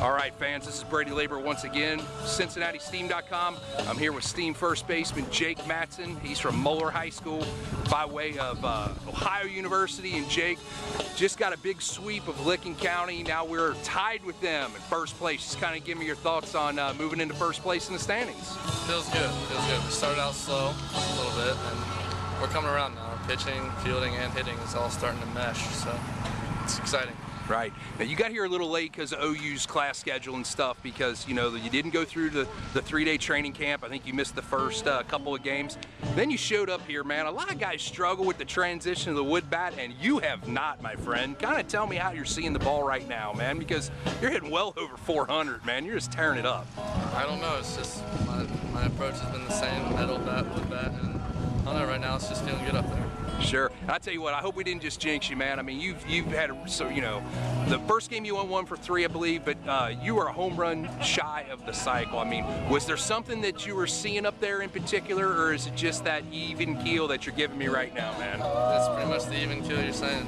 All right, fans, this is Brady Labor once again, CincinnatiSteam.com. I'm here with Steam first baseman Jake Madsen. He's from Moeller High School by way of Ohio University, and Jake just got a big sweep of Licking County. Now we're tied with them in first place. Just kind of give me your thoughts on moving into first place in the standings. Feels good, feels good. We started out slow a little bit, and we're coming around now. Our pitching, fielding, and hitting is all starting to mesh, so it's exciting. Right. Now you got here a little late because of OU's class schedule and stuff, because you didn't go through the 3-day training camp. I think you missed the first couple of games. Then you showed up here, man. A lot of guys struggle with the transition of the wood bat, and you have not, my friend. Kind of tell me how you're seeing the ball right now, man, because you're hitting well over 400, man. You're just tearing it up. I don't know. It's just my approach has been the same: metal bat, wood bat, and I don't know. Right now, it's just feeling good up there. Sure. I tell you what, I hope we didn't just jinx you, man. I mean, you've had, the first game you won 1 for 3, I believe, but you were a home run shy of the cycle. I mean, was there something that you were seeing up there in particular, or is it just that even keel that you're giving me right now, man? That's pretty much the even keel you're saying.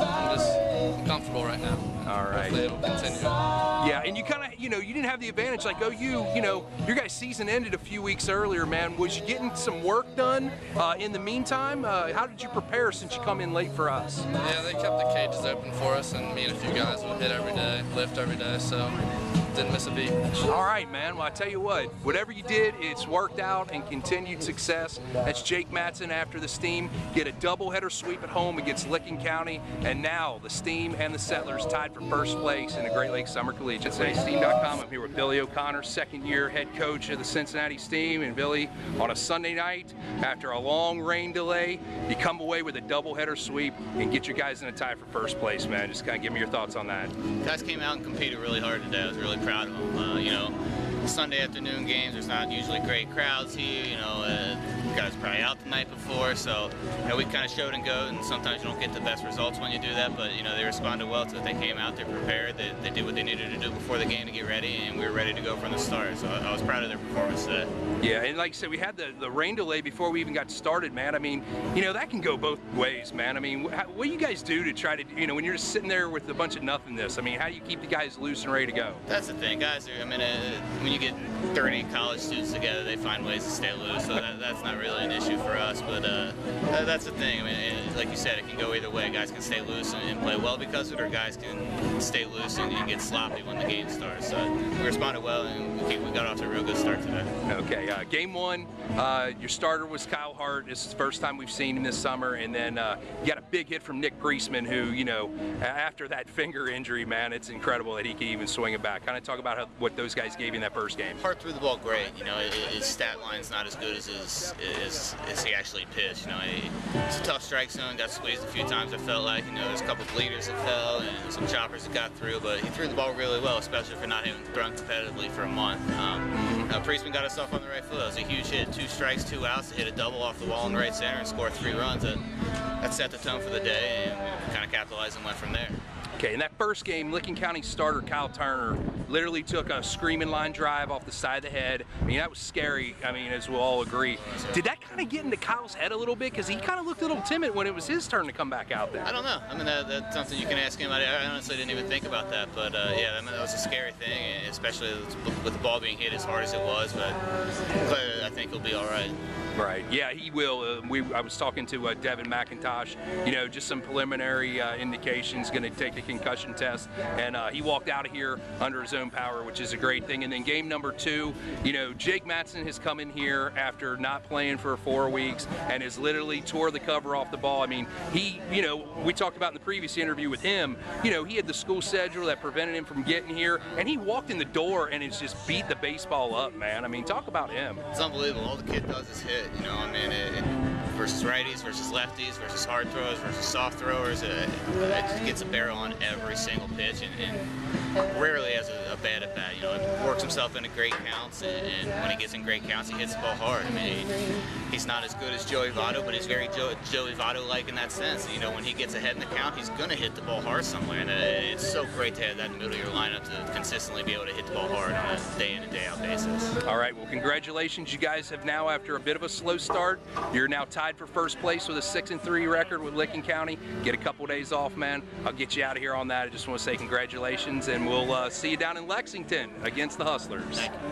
I'm comfortable right now. All right. Hopefully it'll continue. Yeah, and you kind of, you didn't have the advantage like OU, your guys' season ended a few weeks earlier, man. Was you getting some work done in the meantime? How did you prepare since you come in late for us? Yeah, they kept the cages open for us, and me and a few guys would hit every day, lift every day, so didn't miss a beat. All right, man. Well, I tell you what, whatever you did, it's worked out and continued success. That's Jake Madsen after the Steam get a doubleheader sweep at home against Licking County, and now the Steam and the Settlers tied for first place in the Great Lakes Summer Collegiate. CincinnatiSteam.com. I'm here with Billy O'Conner, second-year head coach of the Cincinnati Steam. And Billy, on a Sunday night, after a long rain delay, you come away with a doubleheader sweep and get your guys in a tie for first place, man. Just kind of give me your thoughts on that. Guys came out and competed really hard today. I was really proud of them. Sunday afternoon games, there's not usually great crowds here. Guys probably out the night before, so we kind of showed and go, and sometimes you don't get the best results when you do that, but they responded well to it. They came out, they're prepared, they did what they needed to do before the game to get ready, and we were ready to go from the start, so I was proud of their performance today. Yeah, and like I said, we had the rain delay before we even got started, man. I mean, that can go both ways, man. I mean, what do you guys do to try to, when you're just sitting there with a bunch of nothingness? I mean, how do you keep the guys loose and ready to go? That's the thing, guys are, when you get 30 college students together, they find ways to stay loose, so that's not really an issue for us, but that's the thing. Like you said, it can go either way. Guys can stay loose and play well because of it, or guys can stay loose and get sloppy when the game starts. So we responded well, and we got off to a real good start today. Okay, game one, your starter was Kyle Hart. This is the first time we've seen him this summer, and then you got a big hit from Nick Priestman, who, after that finger injury, man, it's incredible that he can even swing it back. Kind of talk about what those guys gave you in that first game. Hart threw the ball great. His stat line's not as good as he actually pitched. It's a tough strike zone. Got squeezed a few times. I felt like there's a couple of bleeders that fell and some choppers that got through, but he threw the ball really well, especially for not having thrown competitively for a month. Priestman got us off on the right foot. It was a huge hit. 2 strikes, 2 outs. Hit a double off the wall in the right center and scored 3 runs. That set the tone for the day, and we kind of capitalized and went from there. Okay, in that first game, Licking County starter Kyle Turner literally took a screaming line drive off the side of the head. I mean, that was scary, as we'll all agree. Did that kind of get into Kyle's head a little bit? Because he kind of looked a little timid when it was his turn to come back out there. I don't know. That's something you can ask him. I honestly didn't even think about that. But, yeah, that was a scary thing, especially with the ball being hit as hard as it was. But I think he'll be all right. Right. Yeah, he will. I was talking to Devin McIntosh. Just some preliminary indications. Going to take a concussion test, and he walked out of here under his own power, which is a great thing. And then game number 2, Jake Madsen has come in here after not playing for 4 weeks and has literally tore the cover off the ball. I mean, he, we talked about in the previous interview with him. He had the school schedule that prevented him from getting here, and he walked in the door and has just beat the baseball up, man. I mean, talk about him. It's unbelievable. All the kid does is hit. Versus righties, versus lefties, versus hard throwers, versus soft throwers. It gets a barrel on every single pitch, and rarely has a bad at bat. He works himself into great counts, and when he gets in great counts, he hits the ball hard. He's not as good as Joey Votto, but he's very Joey Votto-like in that sense. When he gets ahead in the count, he's going to hit the ball hard somewhere, and it's so great to have that in the middle of your lineup to consistently be able to hit the ball hard on a day in and day out basis. All right, well, congratulations. You guys have now, after a bit of a slow start, you're now tied for first place with a 6-3 record with Licking County. Get a couple days off, man. I'll get you out of here on that. I just want to say congratulations, and we'll see you down in Lexington against the Hustlers. Thank you.